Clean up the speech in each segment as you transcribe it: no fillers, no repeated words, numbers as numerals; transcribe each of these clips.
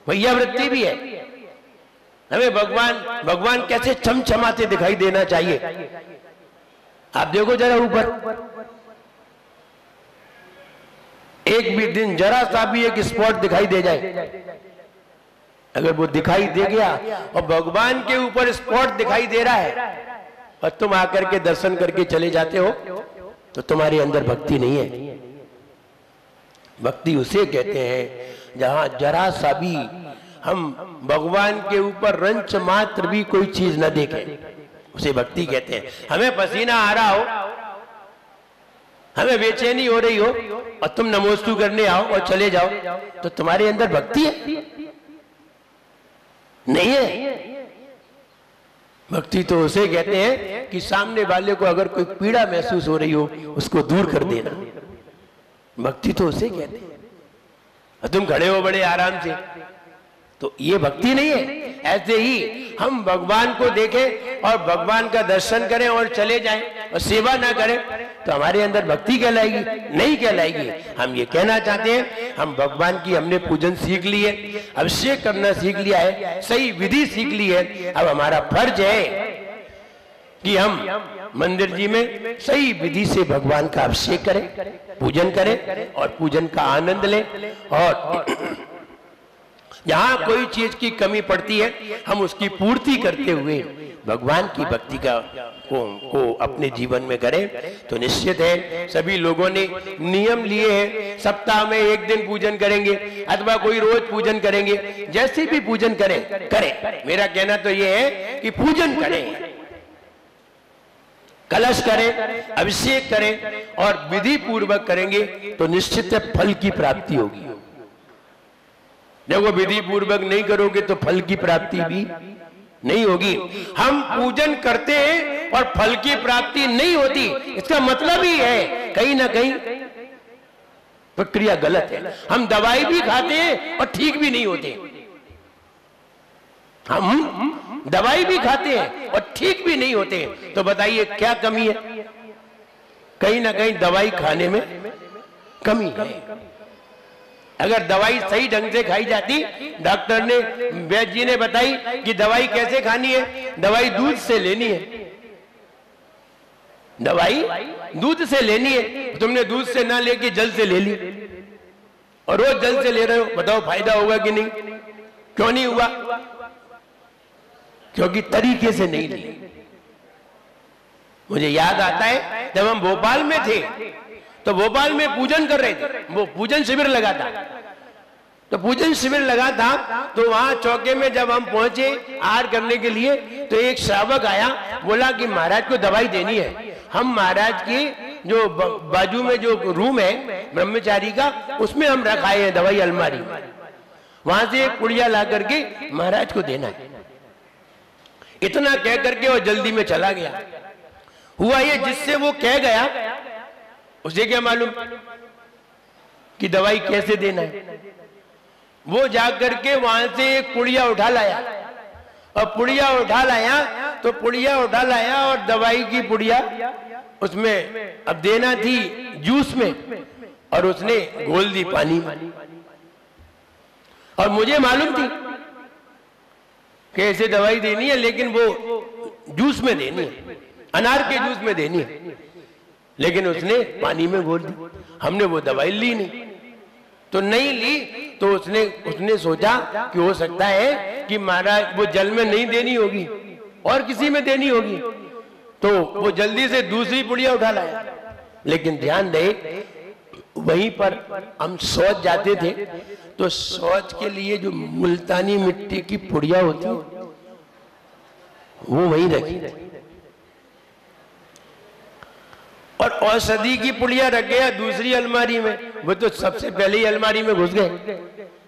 भैया वृत्ति भी है। हमें भगवान कैसे चमचमाते दिखाई देना चाहिए। आप देखो जरा ऊपर, एक भी दिन जरा सा भी एक स्पॉट दिखाई दे जाए, अगर वो दिखाई दे गया और भगवान के ऊपर स्पॉट दिखाई दे रहा है और तुम आकर के दर्शन करके चले जाते हो, तो तुम्हारे अंदर भक्ति नहीं है। भक्ति उसे कहते हैं जहां जरा सा भी हम भगवान के ऊपर रंच मात्र भी कोई चीज न देखें, उसे भक्ति कहते हैं। हमें पसीना आ रहा हो, हमें बेचैनी हो रही हो और तुम नमोस्तु करने आओ और चले जाओ, तो तुम्हारे अंदर भक्ति है? नहीं है। भक्ति तो उसे कहते हैं कि सामने वाले को अगर कोई पीड़ा महसूस हो रही हो उसको दूर कर देना, भक्ति तो उसे कहते हैं। तुम खड़े हो बड़े आराम से, तो ये भक्ति नहीं है। ऐसे ही हम भगवान को देखें और भगवान का दर्शन करें और चले जाएं और सेवा ना करें, तो हमारे अंदर भक्ति कहलाएगी? नहीं कहलाएगी। हम ये कहना चाहते हैं हम भगवान की हमने पूजन सीख ली है, अभिषेक करना सीख लिया है, सही विधि सीख ली है। अब हमारा फर्ज है कि हम मंदिर जी में सही विधि से भगवान का अभिषेक करें, पूजन करें और पूजन का आनंद लें। और जहां कोई चीज की कमी पड़ती है हम उसकी पूर्ति करते हुए भगवान की भक्ति को अपने जीवन में करें, तो निश्चित है सभी लोगों ने नियम लिए हैं। सप्ताह में एक दिन पूजन करेंगे अथवा कोई रोज पूजन करेंगे, जैसे भी पूजन करें। मेरा कहना तो ये है कि पूजन करें, कलश करें, अभिषेक करें और विधि पूर्वक करेंगे तो निश्चित फल की प्राप्ति होगी। देखो विधि पूर्वक नहीं करोगे तो फल की प्राप्ति भी नहीं होगी। हम पूजन करते हैं और फल की प्राप्ति नहीं होती, इसका मतलब ही है कहीं ना कहीं प्रक्रिया गलत है। हम दवाई भी खाते हैं और ठीक भी नहीं होते, हम दवाई भी खाते हैं और ठीक भी नहीं होते, तो बताइए क्या कमी है? कहीं ना कहीं दवाई खाने में कमी है। अगर दवाई सही ढंग से खाई जाती, डॉक्टर ने, वैद्य जी ने बताई कि दवाई कैसे खानी है, दवाई दूध से लेनी है, दवाई दूध से लेनी है। तुमने दूध से ना लेके जल से ले ली और रोज जल से ले रहे हो, बताओ फायदा होगा कि नहीं? क्यों नहीं हुआ? क्योंकि तरीके से नहीं ली। मुझे याद आता है जब हम भोपाल में थे तो भोपाल में पूजन कर रहे थे, वो पूजन शिविर लगा था, तो पूजन शिविर लगा था तो वहां चौके में जब हम पहुंचे आहार करने के लिए, तो एक श्रावक आया, बोला कि महाराज को दवाई देनी है। हम महाराज की जो बाजू में जो रूम है ब्रह्मचारी का, उसमें हम रखाए हैं दवाई अलमारी, वहां से एक पुड़िया ला करके महाराज को देना है। इतना कह करके वो जल्दी में चला गया। हुआ ये, जिससे वो कह गया उसे क्या मालूम कि दवाई कैसे देना है। वो जाकर के वहां से एक पुड़िया उठा लाया और पुड़िया उठा लाया तो पुड़िया उठा लाया और दवाई की पुड़िया उसमें अब देना थी जूस में, और उसने घोल दी पानी में। और मुझे मालूम थी कि ऐसे दवाई देनी है, लेकिन वो जूस में देनी है, अनार के जूस में देनी है, लेकिन उसने पानी में घोल दी। हमने वो दवाई ली नहीं, तो नहीं ली तो उसने सोचा कि हो सकता है कि महाराज वो जल में नहीं देनी होगी और किसी में देनी होगी, तो वो जल्दी से दूसरी पुड़िया उठा लाया। लेकिन ध्यान दे, वहीं पर हम शौच जाते थे तो शौच के लिए जो मुल्तानी मिट्टी की पुड़िया होती है वो वहीं रखी, और औषधि की पुड़िया रख गया दूसरी अलमारी में। वो तो सबसे पहले ही अलमारी में घुस गए,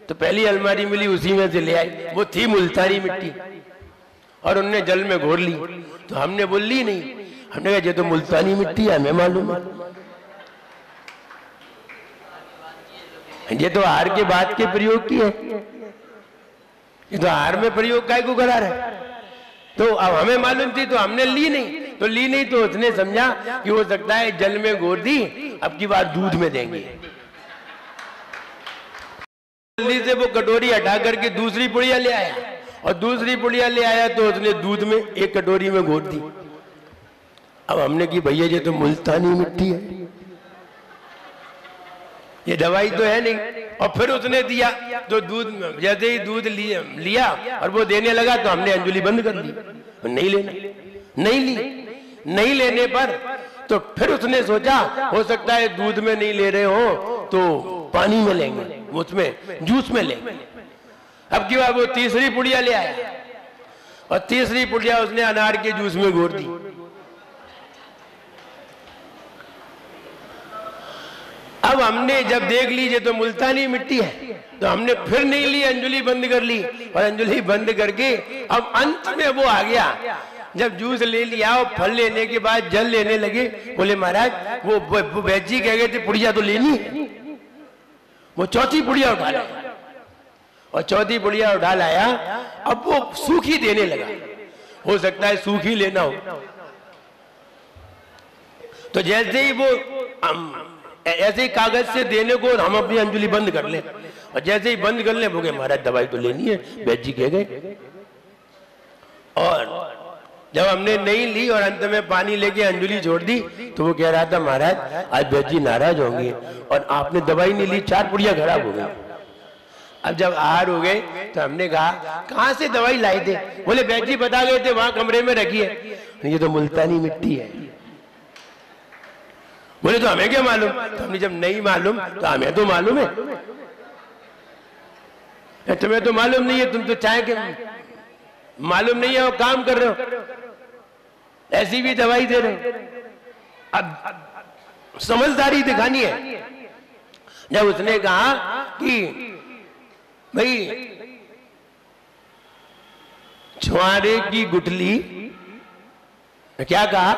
तो पहली अलमारी मिली उसी में से ले आए, वो थी मुल्तानी मिट्टी, और उनने जल में घोर ली। तो हमने बोल ली नहीं, हमने कहा ये तो मुल्तानी मिट्टी है, हमें मालूम है, ये तो हार के बाद के प्रयोग की है, ये तो हार में प्रयोग काय को करा रहा है। तो अब हमें मालूम थी तो हमने ली नहीं, तो उसने समझा कि हो सकता है जल में घोर दी, अब की बार दूध में देंगे। जल्दी से वो कटोरी हटा करके दूसरी पुड़िया ले आया, और दूसरी पुड़िया ले आया तो उसने दूध में एक कटोरी में घोट दी। अब हमने की भैया ये तो मुल्तानी मिट्टी है, ये दवाई तो है नहीं। और फिर उसने दिया तो दूध, जैसे ही दूध लिया और वो देने लगा तो हमने अंजुली बंद कर दी, नहीं लेना, नहीं ली। नहीं लेने पर तो फिर उसने सोचा हो सकता है दूध में नहीं ले रहे हो तो पानी में लेंगे, उसमें जूस में लेंगे। अब की बार वो तीसरी पुड़िया ले आया, और तीसरी पुड़िया उसने अनार के जूस में घोर दी। अब हमने जब देख लीजिए तो मुल्तानी मिट्टी है, तो हमने फिर नहीं ली, अंजुली बंद कर ली। और अंजुली बंद करके अब अंत में वो आ गया, जब जूस ले लिया और फल लेने के बाद जल लेने लगे, बोले महाराज वो वैद्य जी कह गए थे पुड़िया तो लेनी है। वो चौथी पुड़िया उठा लाया, और चौथी पुड़िया उठा लाया। अब वो सूखी देने लगा, हो सकता है सूखी लेना हो। तो जैसे ही वो ऐसे ही कागज से देने को हम अपनी अंजुली बंद कर लें, और जैसे ही बंद कर लें वो कहे महाराज दवाई तो लेनी है, वैद्य जी कह गए। और जब हमने नहीं ली और अंत में पानी लेके अंजुली छोड़ दी तो वो कह रहा था महाराज आज वैद्य जी नाराज होंगे, और आपने दवाई नहीं ली, 4 पुड़िया खराब हो गई। अब जब आहार हो गए तो हमने कहा कहां से दवाई लाए थे? बोले वैद्य जी बता गए थे वहां कमरे में रखी है। ये तो मुल्तानी मिट्टी है। बोले तो हमें क्या मालूम? तो हमने जब नहीं मालूम तो हमें तो मालूम है, तुम्हें तो मालूम नहीं है, तुम तो चाहे के मालूम नहीं है वो काम कर रहे हो, ऐसी भी दवाई दे रहे हो। अब समझदारी दिखानी है। जब उसने कहा कि भाई छुआरे की गुठली, क्या कहा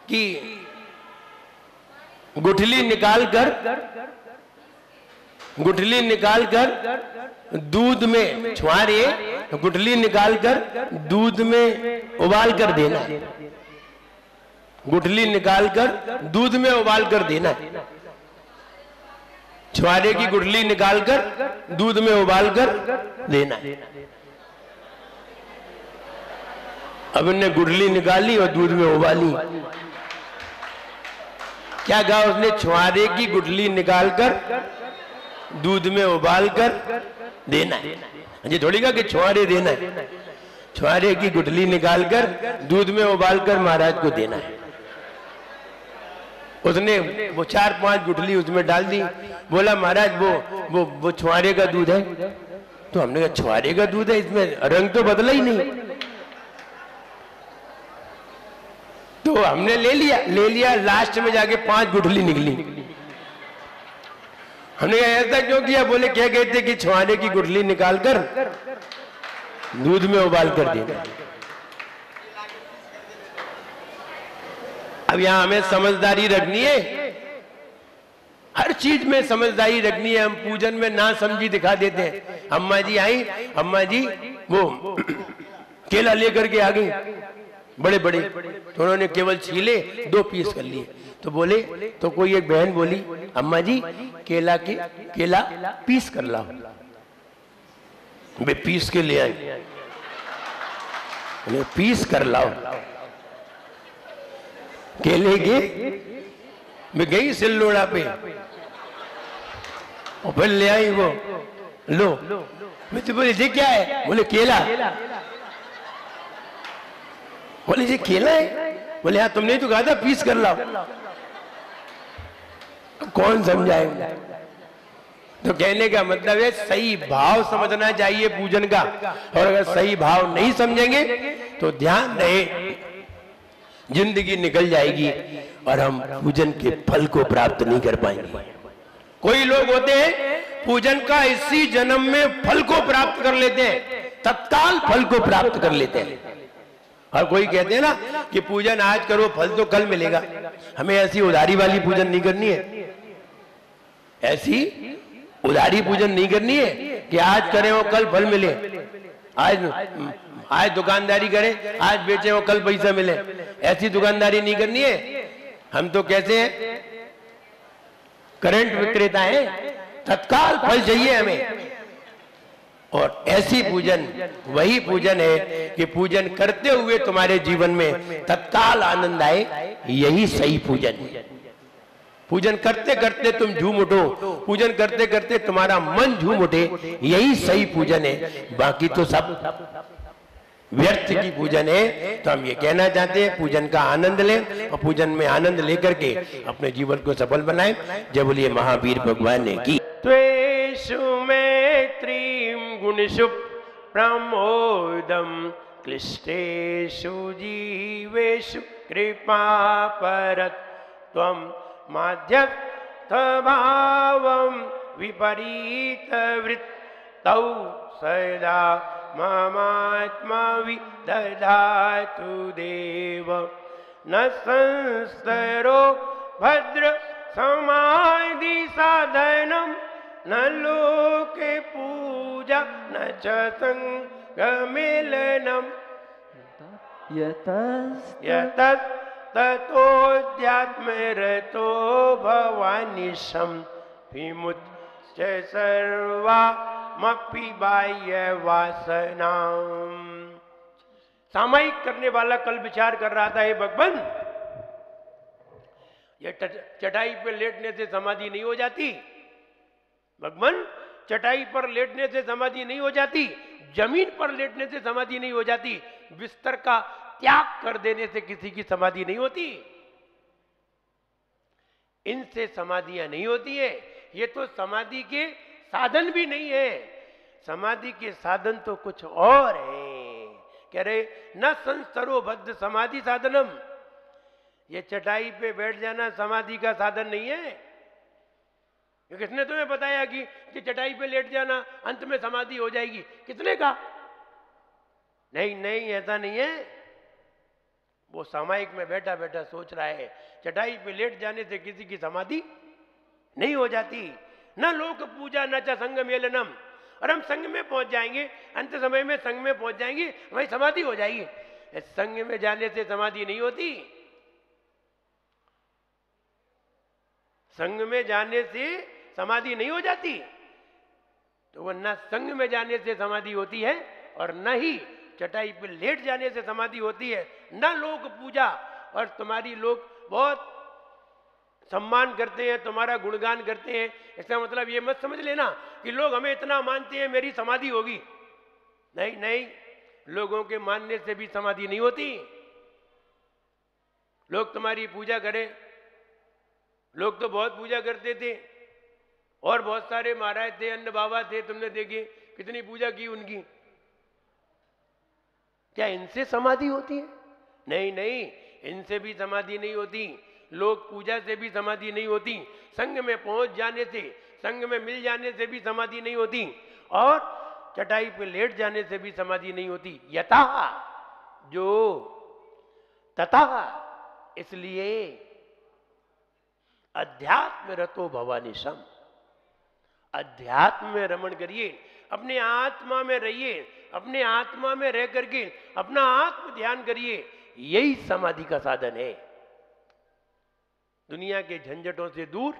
कि गुठली निकालकर दूध में, छुआरे गुठली निकालकर दूध में उबाल कर देना है, गुठली निकालकर दूध में उबाल कर देना है। छुआरे की गुठली निकालकर दूध में उबाल कर देना है। अब इन्हें गुठली निकाली और दूध में उबाली। क्या कहा उसने? छुआरे की गुठली निकालकर दूध में उबाल कर देना है। ये थोड़ी कहा कि छुआरे देना है, छुआरे की गुठली निकालकर दूध में उबालकर महाराज को देना है। उसने वो 4-5 गुठली उसमें डाल दी। बोला महाराज वो छुआरे का दूध है। तो हमने कहा छुआरे का दूध है, इसमें रंग तो बदला ही नहीं। तो हमने ले लिया। लास्ट में जाके 5 गुठली निकली। हमने कहा ऐसा क्यों किया? बोले क्या कहते कि छुआरे की गुठली निकालकर दूध में उबाल कर देना। अब यहां हमें समझदारी रखनी है, हर चीज में समझदारी रखनी है। हम पूजन में ना समझी दिखा देते हैं। अम्मा जी आई, अम्मा जी वो केला लेकर के आ गई बड़े बड़े, तो उन्होंने केवल छीले 2 पीस कर लिए। तो बोले, तो कोई एक बहन बोली अम्मा जी केला पीस कर लाओ। वे पीस के ले आई, पीस कर लाओ केले के। मैं गई सिल्लोड़ा पे और फिर ले आई वो, लो। मैं तो बोले ये क्या है? बोले केला। बोले ये केला है? बोले हाँ, तुमने तो कहा था पीस कर लाओ। कौन समझाएगा? तो कहने का मतलब है सही भाव समझना चाहिए पूजन का, और अगर सही भाव नहीं समझेंगे तो ध्यान रहे जिंदगी निकल जाएगी और हम पूजन के फल को प्राप्त नहीं कर पाएंगे। कोई लोग होते हैं पूजन का इसी जन्म में फल को प्राप्त कर लेते हैं, तत्काल फल को प्राप्त कर लेते हैं। और कोई कहते हैं ना कि पूजन आज करो फल तो कल मिलेगा। हमें ऐसी उधारी वाली पूजन नहीं करनी है, ऐसी उधारी पूजन नहीं करनी है कि आज करें और कल फल मिले। आज दुकानदारी करें, आज बेचे और कल पैसा मिले, ऐसी दुकानदारी नहीं करनी है। हम तो कैसे हैं? करंट विक्रेता हैं, तत्काल फल चाहिए हमें। और ऐसी पूजन वही पूजन है कि पूजन करते हुए तुम्हारे जीवन में तत्काल आनंद आए, यही सही पूजन है। पूजन करते करते तुम झूम उठो, पूजन करते करते तुम्हारा मन झूम उठे, यही सही पूजन है। बाकी तो सब व्यर्थ की पूजन है। तो हम ये कहना चाहते हैं पूजन का आनंद लें और पूजन में आनंद लेकर के अपने जीवन को सफल बनाएं। जय बोलिए महावीर भगवान ने की। त्वेषु मैत्रीं गुणेषु प्रमोदम क्लिष्टेषु जीवेषु कृपा परत त्वं माध्यस्थ भावं विपरीत वृत्तौ सदा ममात्मा विदधातु देव। न संस्तरो भद्र समाधि साधनम न लोके पूजा न च संग मिलनम यतस् ततोऽध्यात्म रतो भवानिशं विमुच्य सर्वामपि बाह्य वासनाम। सामयिक करने वाला कल विचार कर रहा था, हे भगवान ये चटाई पे लेटने से समाधि नहीं हो जाती, भगवान चटाई पर लेटने से समाधि नहीं हो जाती, जमीन पर लेटने से समाधि नहीं हो जाती, बिस्तर का त्याग कर देने से किसी की समाधि नहीं होती, इनसे समाधियां नहीं होती है। ये तो समाधि के साधन भी नहीं है, समाधि के साधन तो कुछ और है। कह रहे न संस्तरो बद्ध समाधि साधनम, ये चटाई पे बैठ जाना समाधि का साधन नहीं है। किसने तुम्हें बताया कि चटाई पे लेट जाना अंत में समाधि हो जाएगी? किसने कहा? नहीं नहीं, ऐसा नहीं है। वो सामायिक में बैठा बैठा सोच रहा है चटाई पे लेट जाने से किसी की समाधि नहीं हो जाती। न लोक पूजा न च संग मेलनम, और हम संग में पहुंच जाएंगे, अंत समय में संग में पहुंच जाएंगे, वही समाधि हो जाएगी। संग में जाने से समाधि नहीं होती, संग में जाने से समाधि नहीं हो जाती। तो वह न संग में जाने से समाधि होती है और न ही चटाई पे लेट जाने से समाधि होती है। न लोक पूजा, और तुम्हारी लोग बहुत सम्मान करते हैं, तुम्हारा गुणगान करते हैं, इसका मतलब ये मत समझ लेना कि लोग हमें इतना मानते हैं मेरी समाधि होगी। नहीं नहीं, लोगों के मानने से भी समाधि नहीं होती। लोग तुम्हारी पूजा करें, लोग तो बहुत पूजा करते थे, और बहुत सारे महाराज थे, अन्य बाबा थे, तुमने देखे कितनी पूजा की उनकी। क्या इनसे समाधि होती है? नहीं नहीं, इनसे भी समाधि नहीं होती, लोग पूजा से भी समाधि नहीं होती, संग में पहुंच जाने से, संग में मिल जाने से भी समाधि नहीं होती, और चटाई पे लेट जाने से भी समाधि नहीं होती। यथा जो तथा, इसलिए अध्यात्म रतो भवानी सम, अध्यात्म में रमण करिए, अपने आत्मा में रहिए, अपने आत्मा में रह करके अपना आत्म ध्यान करिए, यही समाधि का साधन है। दुनिया के झंझटों से दूर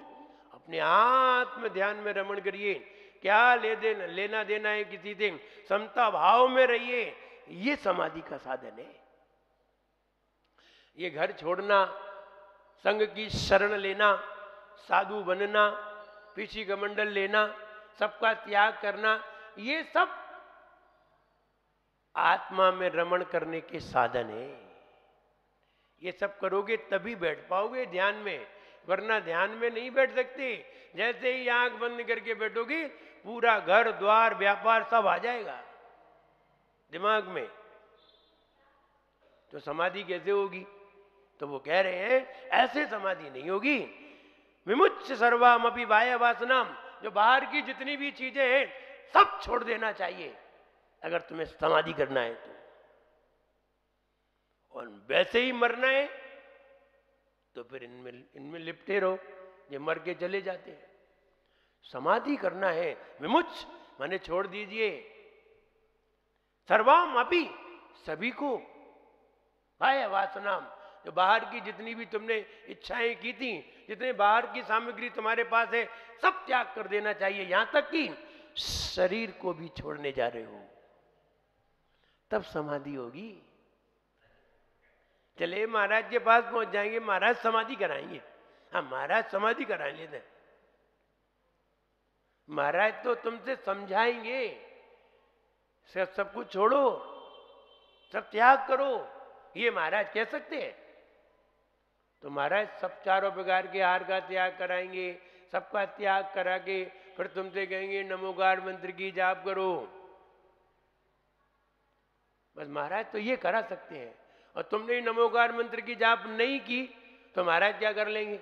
अपने आत्म ध्यान में रमण करिए। क्या लेना देना है किसी से, समता भाव में रहिए, ये समाधि का साधन है। ये घर छोड़ना, संघ की शरण लेना, साधु बनना, पीछी कमंडल लेना, सबका त्याग करना, ये सब आत्मा में रमण करने के साधन है। ये सब करोगे तभी बैठ पाओगे ध्यान में, वरना ध्यान में नहीं बैठ सकते। जैसे ही आंख बंद करके बैठोगे, पूरा घर द्वार व्यापार सब आ जाएगा दिमाग में, तो समाधि कैसे होगी? तो वो कह रहे हैं ऐसे समाधि नहीं होगी। विमुच्य सर्वामपि बाह्य वासनाम, जो बाहर की जितनी भी चीजें हैं सब छोड़ देना चाहिए अगर तुम्हें समाधि करना है तो। और वैसे ही मरना है तो फिर इनमें लिपटे रहो, ये मर के चले जाते हैं। समाधि करना है, विमुच्य माने छोड़ दीजिए, सर्वाम अपि सभी को, बाह्य वासनाम जो बाहर की जितनी भी तुमने इच्छाएं की थी, जितने बाहर की सामग्री तुम्हारे पास है, सब त्याग कर देना चाहिए, यहां तक कि शरीर को भी छोड़ने जा रहे हो, तब समाधि होगी। चले महाराज के पास पहुंच जाएंगे, महाराज समाधि कराएंगे। हाँ महाराज समाधि करा लेते, महाराज तो तुमसे समझाएंगे, सब कुछ छोड़ो, सब त्याग करो, ये महाराज कह सकते हैं। तो महाराज सब चारों प्रकार के आहार का त्याग कराएंगे, सबका त्याग करा के फिर तुमसे कहेंगे नमोकार मंत्र की जाप करो। बस महाराज तो ये करा सकते हैं, और तुमने ही नमोकार मंत्र की जाप नहीं की तो महाराज क्या कर लेंगे?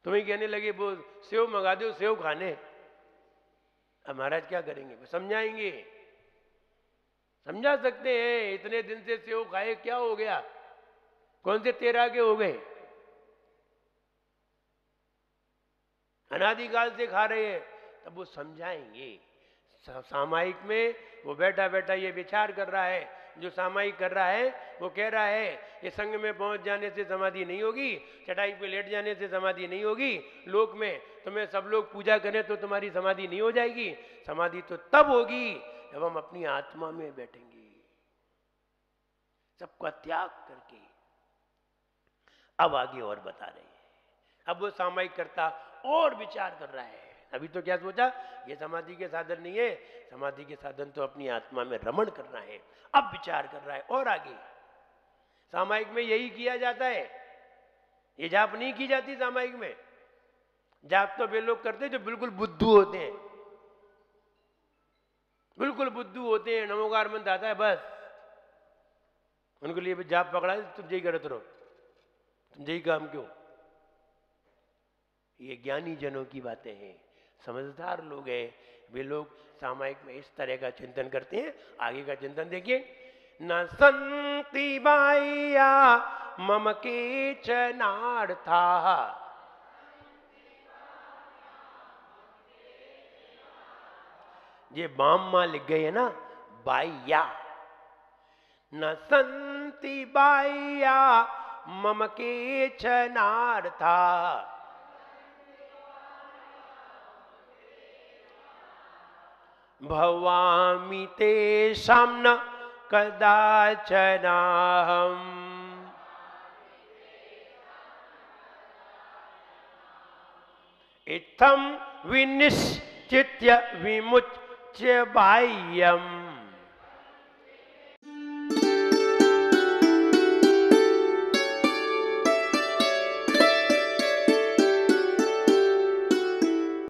तुम्हें कहने लगे वो सेव मंगा दो, सेव खाने। अब महाराज क्या करेंगे? वो समझाएंगे, समझा सकते हैं। इतने दिन से सेव खाए, क्या हो गया? कौन से तेरा के हो गए? अनादिकाल से खा रहे हैं, तब वो समझाएंगे। सामायिक में वो बैठा बैठा ये विचार कर रहा है, जो सामायिक कर रहा है वो कह रहा है ये संग में पहुंच जाने से समाधि नहीं होगी, चटाई पे लेट जाने से समाधि नहीं होगी, लोक में तुम्हें सब लोग पूजा करें तो तुम्हारी समाधि नहीं हो जाएगी। समाधि तो तब होगी जब हम अपनी आत्मा में बैठेंगे, सबका त्याग करके। अब आगे और बता रहे हैं, अब वो सामायिक करता और विचार कर रहा है। अभी तो क्या सोचा, ये समाधि के साधन नहीं है, समाधि के साधन तो अपनी आत्मा में रमण करना है। अब विचार कर रहा है और आगे। सामायिक में यही किया जाता है, ये जाप नहीं की जाती सामायिक में। जाप तो वे लोग करते जो बिल्कुल बुद्धू होते हैं, बिल्कुल बुद्धू होते हैं। नमोकार मंत्र आता है बस, उनके लिए जाप पकड़ा है, तुम यही करते रहो, तुम यही काम क्यों। ये ज्ञानी जनों की बातें हैं, समझदार लोग हैं, वे लोग सामायिक में इस तरह का चिंतन करते हैं। आगे का चिंतन देखिए, न संति बाह्या मम केचनार्था। ये बाम मां लिख गए है ना, बाह्या। न संति बाह्या मम केचनार्था भवामि तेषां न कदाचनाहम्। इत्थं विनिश्चित्य विमुच्य बाह्यम्